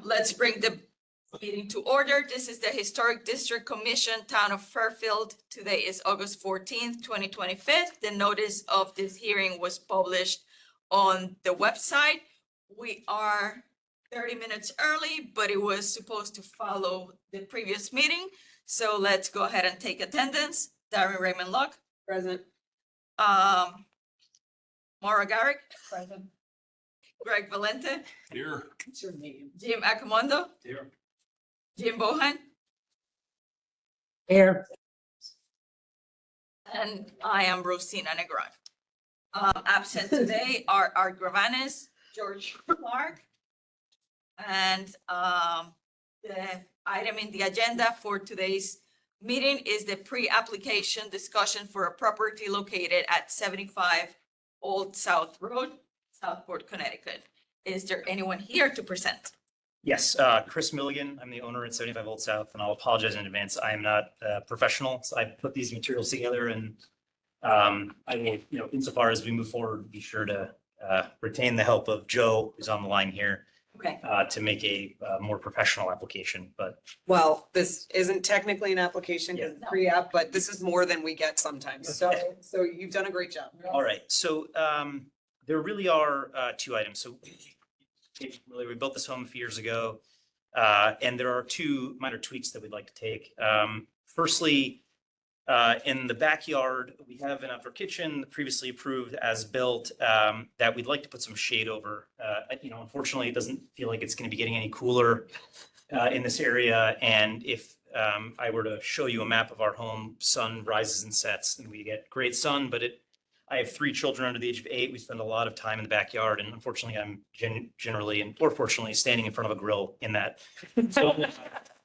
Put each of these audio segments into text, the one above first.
Let's bring the meeting to order. This is the Historic District Commission, Town of Fairfield. Today is August 14th, 2025. The notice of this hearing was published on the website. We are 30 minutes early, but it was supposed to follow the previous meeting. So let's go ahead and take attendance. Darren Raymond Luck. Present. Maura Garrick. Present. Greg Valente. Here. What's your name? Jim Akamondo. Here. Jim Bohan. Here. And I am Rosina Negron. Absent today are Art Gravanes, George Clark. And the item in the agenda for today's meeting is the pre-application discussion for a property located at 75 Old South Road, Southport, Connecticut. Is there anyone here to present? Yes, Chris Milligan. I'm the owner at 75 Old South, and I'll apologize in advance. I am not a professional. So I put these materials together, and I will, insofar as we move forward, be sure to retain the help of Joe, who's on the line here, Okay, to make a more professional application. But Well, this isn't technically an application because it's Yeah. pre-app, but this is more than we get sometimes. So you've done a great job. all right, so there really are two items. So we built this home a few years ago, and there are two minor tweaks that we'd like to take. Firstly, in the backyard, we have an outdoor kitchen previously approved as built that we'd like to put some shade over. Unfortunately, it doesn't feel like it's going to be getting any cooler in this area. And if I were to show you a map of our home, sun rises and sets, and we get great sun, but I have 3 children under the age of 8. We spend a lot of time in the backyard, and unfortunately, I'm generally, or fortunately, standing in front of a grill in that. So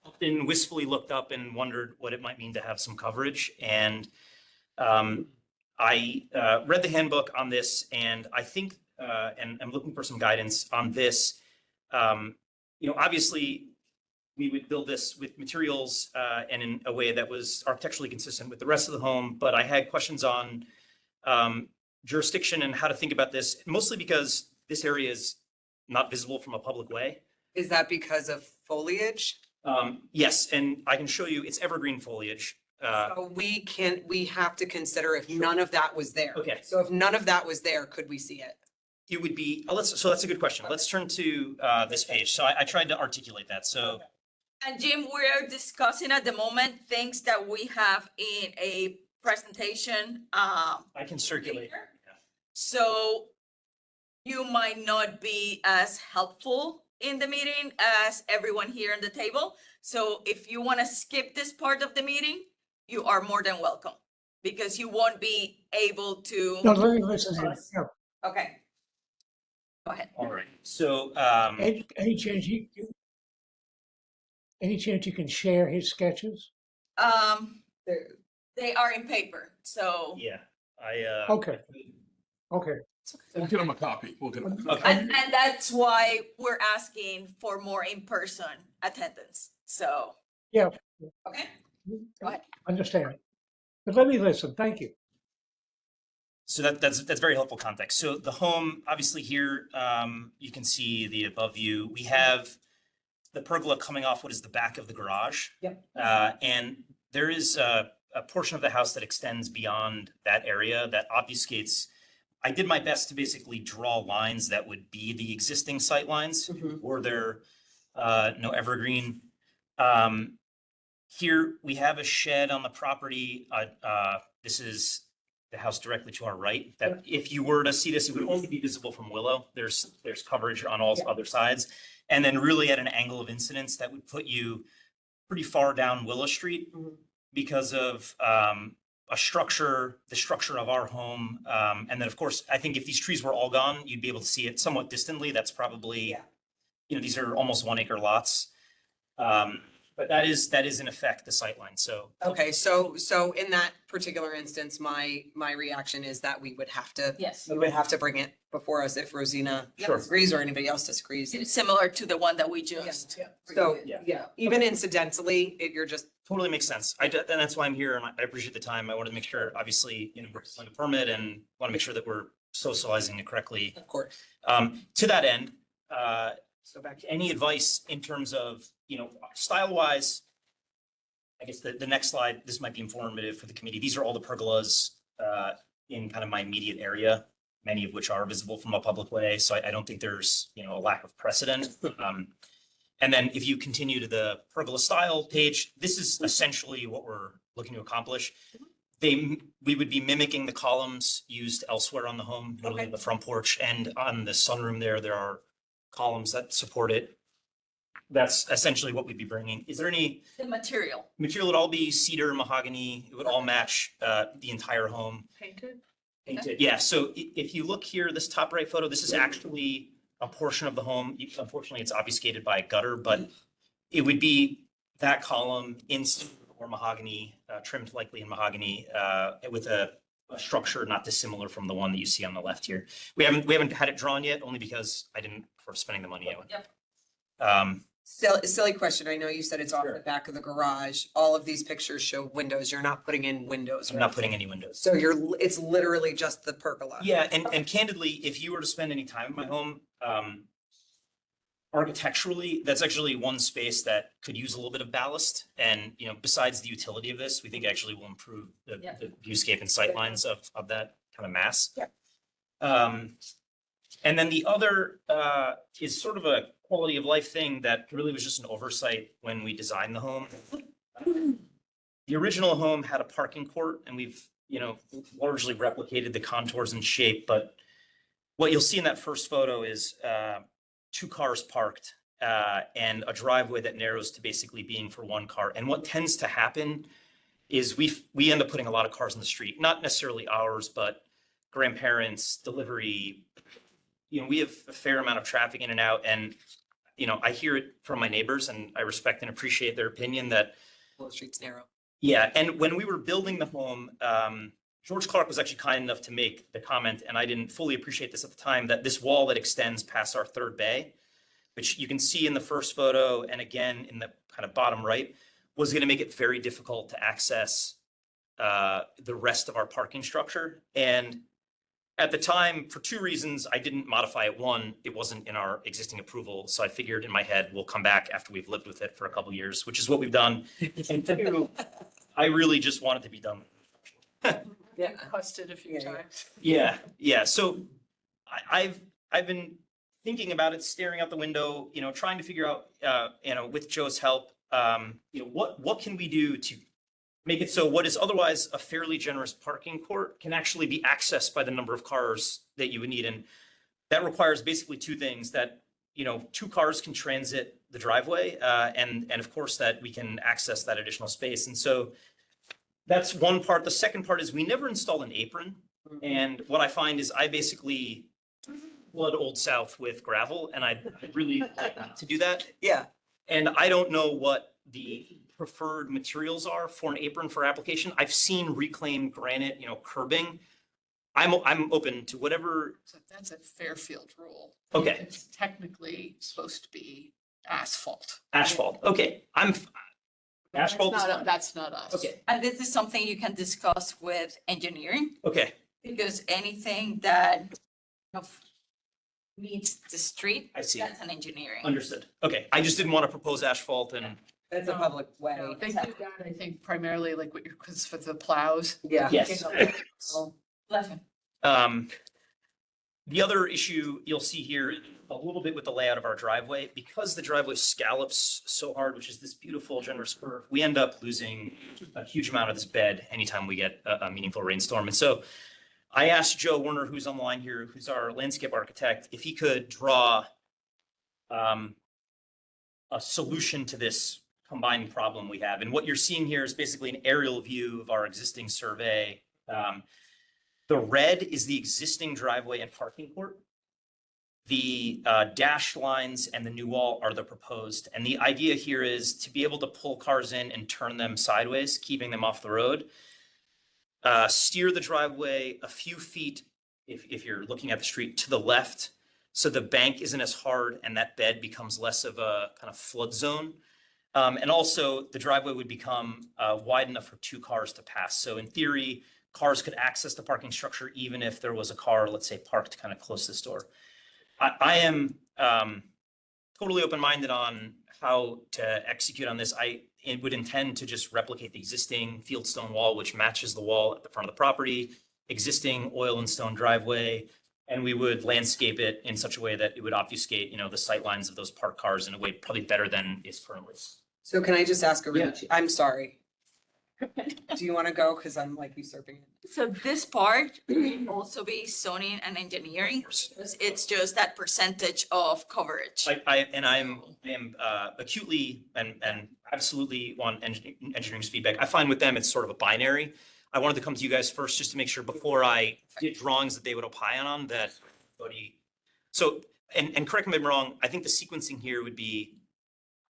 often wistfully looked up and wondered what it might mean to have some coverage. And I read the handbook on this, and I think, and I'm looking for some guidance on this. Obviously, we would build this with materials and in a way that was architecturally consistent with the rest of the home. But I had questions on jurisdiction and how to think about this, mostly because this area is not visible from a public way. Is that because of foliage? Yes, and I can show you, it's evergreen foliage. So we have to consider if none of that was there. Okay. So if none of that was there, could we see it? It would be, so that's a good question. Let's turn to this page. So I tried to articulate that. So and Jim, we're discussing at the moment things that we have in a presentation. I can circulate. later. So you might not be as helpful in the meeting as everyone here on the table. So if you want to skip this part of the meeting, you are more than welcome because you won't be able to. No, let me listen here. Yeah. Okay. Go ahead. All right. So Any chance you can share his sketches? They are in paper, so. yeah, Okay. Okay. We'll get them a copy. We'll get them. Okay. And that's why we're asking for more in-person attendance. So, Yeah, okay, go ahead. understand. But let me listen. Thank you. So that's very helpful context. So the home, obviously here, you can see the above view. We have the pergola coming off what is the back of the garage. Yep. And there is a portion of the house that extends beyond that area that obfuscates. I did my best to basically draw lines that would be the existing sight lines, or they're no evergreen. Here we have a shed on the property. This is the house directly to our right. That if you were to see this, it would only be visible from Willow. There's coverage on all other sides, and then really at an angle of incidence that would put you pretty far down Willow Street because of the structure of our home. And then of course, I think if these trees were all gone, you'd be able to see it somewhat distantly. That's probably, these are almost 1 acre lots. But that is in effect the sightline. So. Okay, so in that particular instance, my reaction is that we would have to. Yes. We would have to bring it before us if Rosina Sure. disagrees or anybody else disagrees. It's similar to the one that we just. So, Yeah. even incidentally, you're just. Totally makes sense. And that's why I'm here, and I appreciate the time. I wanted to make sure, obviously, we're pulling a permit and want to make sure that we're socializing it correctly. Of course. To that end, So back to any advice in terms of, style wise, I guess the next slide, this might be informative for the committee. These are all the pergolas in kind of my immediate area, many of which are visible from a public way. So I don't think there's, a lack of precedent. And then if you continue to the pergola style page, this is essentially what we're looking to accomplish. We would be mimicking the columns used elsewhere on the home, notably Okay. the front porch, and on the sunroom there are columns that support it. That's essentially what we'd be bringing. Is there any The material. material? Would all be cedar, mahogany. It would all match the entire home. Painted? Painted. Yeah. So if you look here, this top right photo, this is actually a portion of the home. Unfortunately, it's obfuscated by a gutter, but it would be that column in cedar or mahogany, trimmed likely in mahogany, with a structure not dissimilar from the one that you see on the left here. We haven't had it drawn yet, only because I didn't for spending the money out. Yep. Silly question. I know you said it's off the back of the garage. All of these pictures show windows. You're not putting in windows. I'm not putting any windows. So it's literally just the pergola. Yeah, and candidly, if you were to spend any time in my home, architecturally, that's actually one space that could use a little bit of ballast. And, besides the utility of this, we think actually will improve the Yeah. the viewscape and sightlines of that kind of mass. Yeah. And then the other is sort of a quality of life thing that really was just an oversight when we designed the home. The original home had a parking court, and we've, largely replicated the contours and shape, but what you'll see in that first photo is 2 cars parked and a driveway that narrows to basically being for 1 car. And what tends to happen is we end up putting a lot of cars in the street, not necessarily ours, but grandparents, delivery. We have a fair amount of traffic in and out, and I hear it from my neighbors, and I respect and appreciate their opinion that. Well, the street's narrow. Yeah, and when we were building the home, George Clark was actually kind enough to make the comment, and I didn't fully appreciate this at the time, that this wall that extends past our 3rd bay, which you can see in the first photo and again in the kind of bottom right, was going to make it very difficult to access the rest of our parking structure. And at the time, for 2 reasons, I didn't modify it. One, it wasn't in our existing approval, so I figured in my head, we'll come back after we've lived with it for a couple of years, which is what we've done. And 2, I really just wanted to be done. Yeah. Requested a few Yeah, yeah. times. Yeah. So I've been thinking about it, staring out the window, trying to figure out, with Joe's help, what can we do to make it so what is otherwise a fairly generous parking court can actually be accessed by the number of cars that you would need. And that requires basically 2 things: that, 2 cars can transit the driveway, and of course that we can access that additional space. And so that's one part. The second part is we never installed an apron. And what I find is I basically flood Old South with gravel, and I'd really like not to do that. Yeah. And I don't know what the preferred materials are for an apron for application. I've seen reclaimed granite, curbing. I'm open to whatever. So that's a Fairfield rule. Okay. It's technically supposed to be asphalt. Asphalt. Okay. Asphalt is fine. That's not us. Okay. And this is something you can discuss with engineering, Okay. because anything that meets the street, I see. that's an engineering. Understood. Okay. I just didn't want to propose asphalt and That's a public way. No, they do that, I think primarily like what you're, because for the plows. Yeah. yes. Bless you. The other issue you'll see here a little bit with the layout of our driveway, because the driveway scallops so hard, which is this beautiful generous curve, we end up losing a huge amount of this bed anytime we get a meaningful rainstorm. And so I asked Joe Werner, who's on the line here, who's our landscape architect, if he could draw a solution to this combined problem we have. And what you're seeing here is basically an aerial view of our existing survey. The red is the existing driveway and parking court. The dashed lines and the new wall are the proposed. And the idea here is to be able to pull cars in and turn them sideways, keeping them off the road. Steer the driveway a few feet, if you're looking at the street, to the left, so the bank isn't as hard and that bed becomes less of a kind of flood zone. And also the driveway would become wide enough for 2 cars to pass. So in theory, cars could access the parking structure even if there was a car, let's say, parked kind of close to this door. I am totally open-minded on how to execute on this. It would intend to just replicate the existing fieldstone wall, which matches the wall at the front of the property, existing oil and stone driveway, and we would landscape it in such a way that it would obfuscate, the sight lines of those parked cars in a way probably better than is currently. So can I just ask a really, Yeah. I'm sorry. Do you want to go? Cause I'm like usurping it. So this part will also be zoning and engineering. It's just that percentage of coverage. I am acutely and absolutely want engineering's feedback. I find with them, it's sort of a binary. I wanted to come to you guys first just to make sure before I did drawings that they would opine on that. So, and correct me if I'm wrong, I think the sequencing here would be,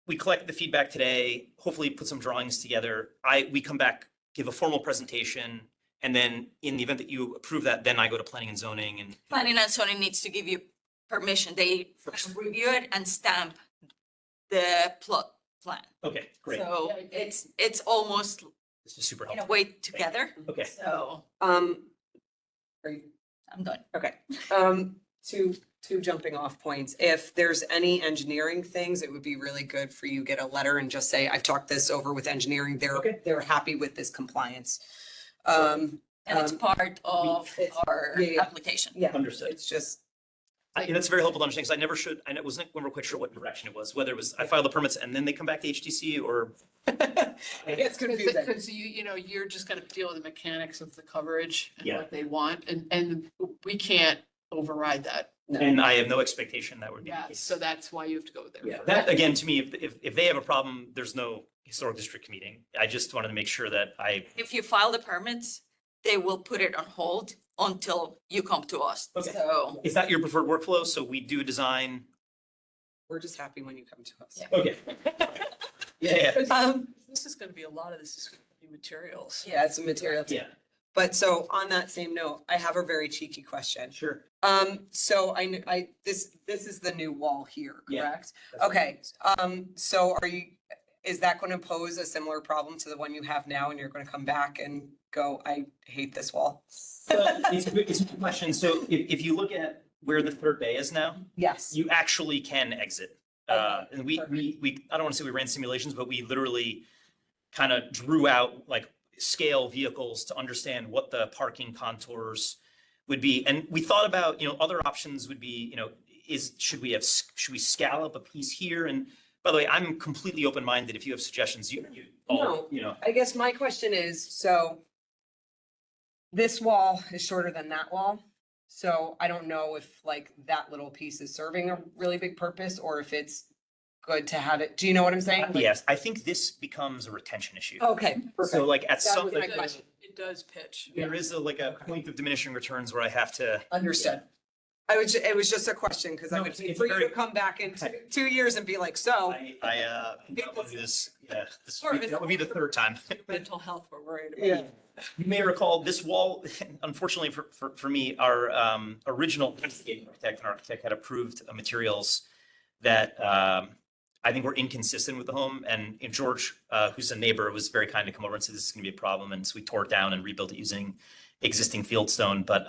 we collect the feedback today, hopefully put some drawings together. We come back, give a formal presentation, and then in the event that you approve that, then I go to planning and zoning and. Planning and zoning needs to give you permission. They review it and stamp the plot plan. Okay, great. So it's almost This is super in a helpful. way together. Okay. So Are you, I'm done. okay. Two jumping off points. If there's any engineering things, it would be really good for you get a letter and just say, I've talked this over with engineering. Okay. They're happy with this compliance. And it's part of it's- our yeah, yeah. application. Yeah, Understood. it's just, That's very helpful to understand, because I wasn't never quite sure what direction it was, whether it was I filed the permits and then they come back to HTC or. it's confusing. Because you're just gonna deal with the mechanics of the coverage and Yeah. what they want, and we can't override that. And I have no expectation that would be the Yeah, case. so that's why you have to go there. Yeah, that again, to me, if they have a problem, there's no historic district meeting. I just wanted to make sure that If you file the permits, they will put it on hold until you come to us. Okay. So is that your preferred workflow? So we do design. We're just happy when you come to us. Yeah. Okay. Yeah. This is gonna be a lot of this is gonna be materials. Yeah, it's a material. Yeah, But so on that same note, I have a very cheeky question. sure. So this is the new wall here, Yeah. correct? Okay, so is that going to pose a similar problem to the one you have now and you're going to come back and go, I hate this wall? It's a good question. So if you look at where the third bay is now, Yes. you actually can exit. And we, I don't want to say we ran simulations, but we literally kind of drew out like scale vehicles to understand what the parking contours would be. And we thought about, other options would be, should we scallop a piece here? And by the way, I'm completely open-minded. If you have suggestions, I guess my question is, so this wall is shorter than that wall. So I don't know if like that little piece is serving a really big purpose or if it's good to have it. Do you know what I'm saying? Like- yes, I think this becomes a retention issue. Okay, So perfect. like at That some, was my like, question. It does pitch. there is a point of diminishing returns where I have to. Understood. It was just a question because I No, would it's hate for you very- to come back in 2 years and be like, so. I want to do this. Yeah, that would be the third time. Mental health, we're worried about. Yeah. You may recall this wall, unfortunately for me, our original landscape architect had approved materials that I think were inconsistent with the home. And George, who's a neighbor, was very kind to come over and say this is going to be a problem. And so we tore it down and rebuilt it using existing fieldstone. But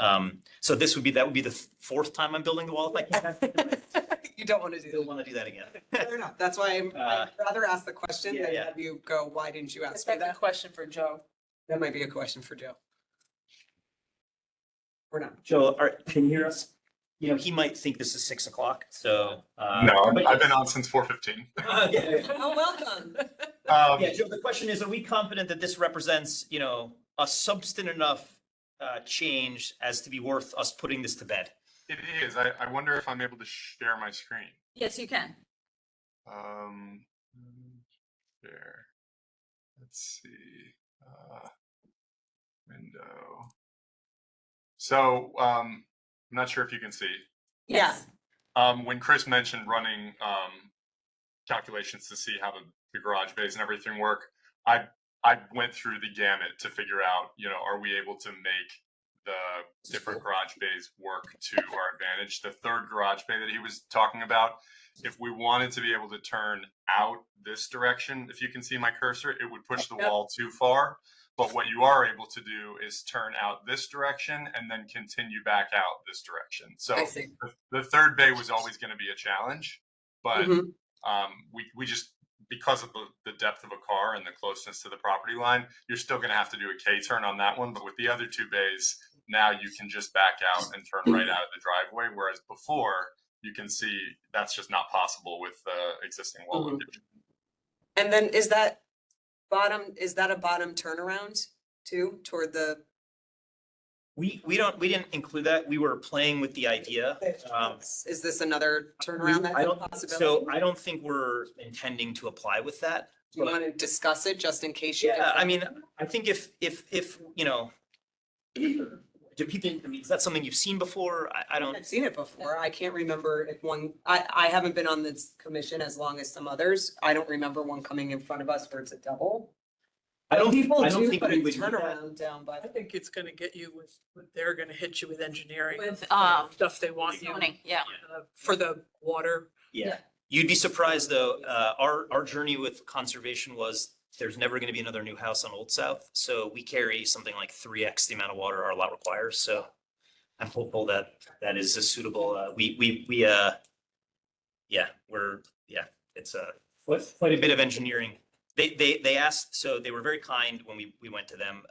so that would be the fourth time I'm building the wall if I can. You don't want to do Still that. want to do that again. Fair enough. That's why I'd rather ask the question yeah, than yeah. have you go, why didn't you ask me That's a that? question for Joe. That might be a question for Joe. Or not. Joe, can you hear us? He might think this is 6 o'clock. So No, I've been on since 4:15. Oh, welcome. Yeah, Joe, the question is, are we confident that this represents, a substantive enough change as to be worth us putting this to bed? It is. I wonder if I'm able to share my screen. yes, you can. Share. Let's see. Window. So I'm not sure if you can see. Yeah. Yes. When Chris mentioned running calculations to see how the garage bays and everything work, I went through the gamut to figure out, are we able to make the different garage bays work to our advantage? The third garage bay that he was talking about, if we wanted to be able to turn out this direction, if you can see my cursor, it would push the Yep. wall too far. But what you are able to do is turn out this direction and then continue back out this direction. So I see. the third bay was always going to be a challenge, but Mhm. we just, because of the depth of a car and the closeness to the property line, you're still going to have to do a K-turn on that one. But with the other two bays, now you can just back out and turn right out of the driveway. Whereas before, you can see that's just not possible with the existing wall Mhm. location. And then is that a bottom turnaround too, toward the? We didn't include that. We were playing with the idea. Is this another turnaround that's I a don't, possibility? so I don't think we're intending to apply with that. Do you want to discuss it just in case you? Yeah, I mean, I think if, you know, do people, I mean, is that something you've seen before? I don't, I've seen it before. I can't remember if I haven't been on this commission as long as some others. I don't remember one coming in front of us where it's a double. People I don't do think put we a would do that. turnaround down, I but think it's gonna get you they're gonna hit you with engineering. With, Stuff they want you, zoning, yeah. for the water. Yeah. You'd be surprised though, our journey with conservation was there's never gonna be another new house on Old South. So we carry something like 3x the amount of water our lot requires. So I'm hopeful that that is a suitable, it's quite a bit of engineering. They asked, so they were very kind when we went to them,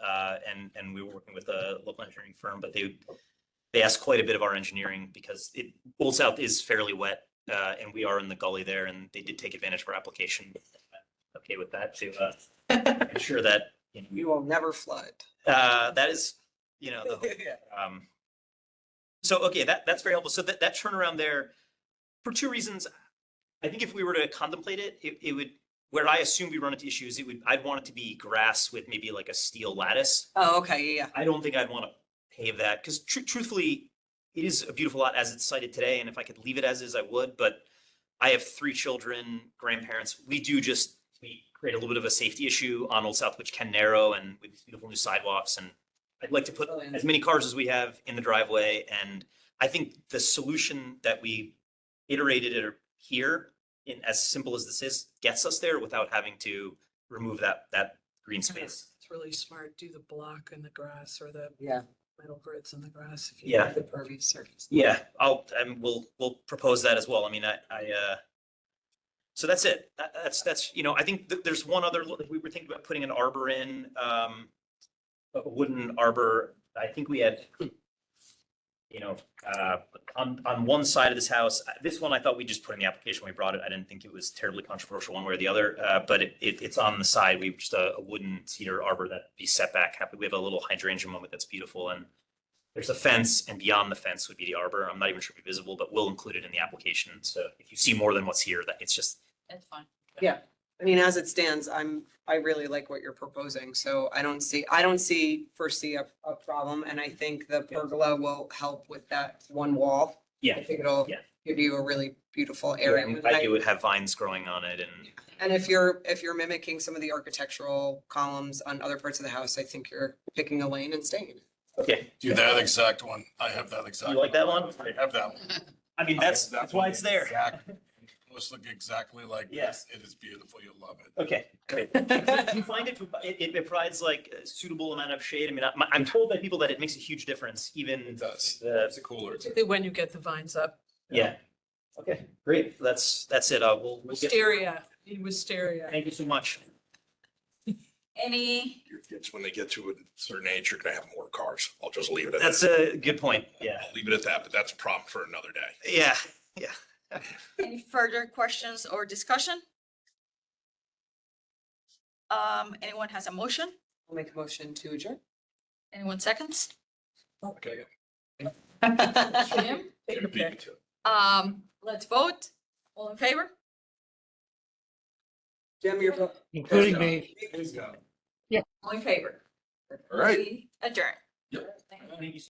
and we were working with a local engineering firm, but they asked quite a bit of our engineering because Old South is fairly wet, and we are in the gully there, and they did take advantage of our application. Okay with that to ensure that, you know, you will never flood. that is, you know, the hope. So, okay, that's very helpful. So that turnaround there, for two reasons, I think if we were to contemplate it, it would, where I assume we run into issues, I'd want it to be grass with maybe like a steel lattice. Oh, okay, yeah. I don't think I'd want to pave that because truthfully, it is a beautiful lot as it's cited today. And if I could leave it as is, I would, but I have 3 children, grandparents. We create a little bit of a safety issue on Old South, which can narrow and with these beautiful new sidewalks. And I'd like to put as many cars as we have in the driveway. And I think the solution that we iterated it here, in as simple as this is, gets us there without having to remove that green space. It's really smart. Do the block in the grass or the Yeah. metal grids in the grass. If you- Yeah. The pervious surface. Yeah, we'll propose that as well. I mean, so that's it. That's, you know, I think there's one other, we were thinking about putting an arbor in, a wooden arbor. I think we had, you know, on one side of this house, this one I thought we just put in the application when we brought it. I didn't think it was terribly controversial one way or the other, but it's on the side. We just a wooden cedar arbor that be set back. We have a little hydrangea moment that's beautiful, and there's a fence, and beyond the fence would be the arbor. I'm not even sure if it's visible, but we'll include it in the application. So if you see more than what's here, that it's just. That's fine. Yeah, I mean, as it stands, I really like what you're proposing, so I don't foresee a problem, and I think the pergola will help with that one wall. Yeah. I think it'll Yeah. give you a really beautiful Yeah, area. I'm glad you would have vines growing on it, and And if you're mimicking some of the architectural columns on other parts of the house, I think you're picking a lane and staying. okay. Do that exact one. I have that exact. You like that one? I have that one. I mean, that's why it's there. Must look exactly like Yeah. this. It is beautiful. You'll love it. Okay, great. Do you find it provides like a suitable amount of shade? I mean, I'm told by people that it makes a huge difference, even. It does. the- It's a cooler. Particularly when you get the vines up. Yeah. Okay, great. That's it. We'll get. Wisteria, need wisteria. Thank you so much. Any, Your kids, when they get to a certain age, you're gonna have more cars. I'll just leave it at That's that. a good point. Yeah. I'll leave it at that, but that's a problem for another day. Yeah. any further questions or discussion? Anyone has a motion? I'll make a motion to adjourn. Anyone seconds? Okay. Jim? Jim beat me to it. Let's vote. All in favor? Jim, you're. including me. All in favor. All right. We adjourn. Yep. Thank you. Thank you.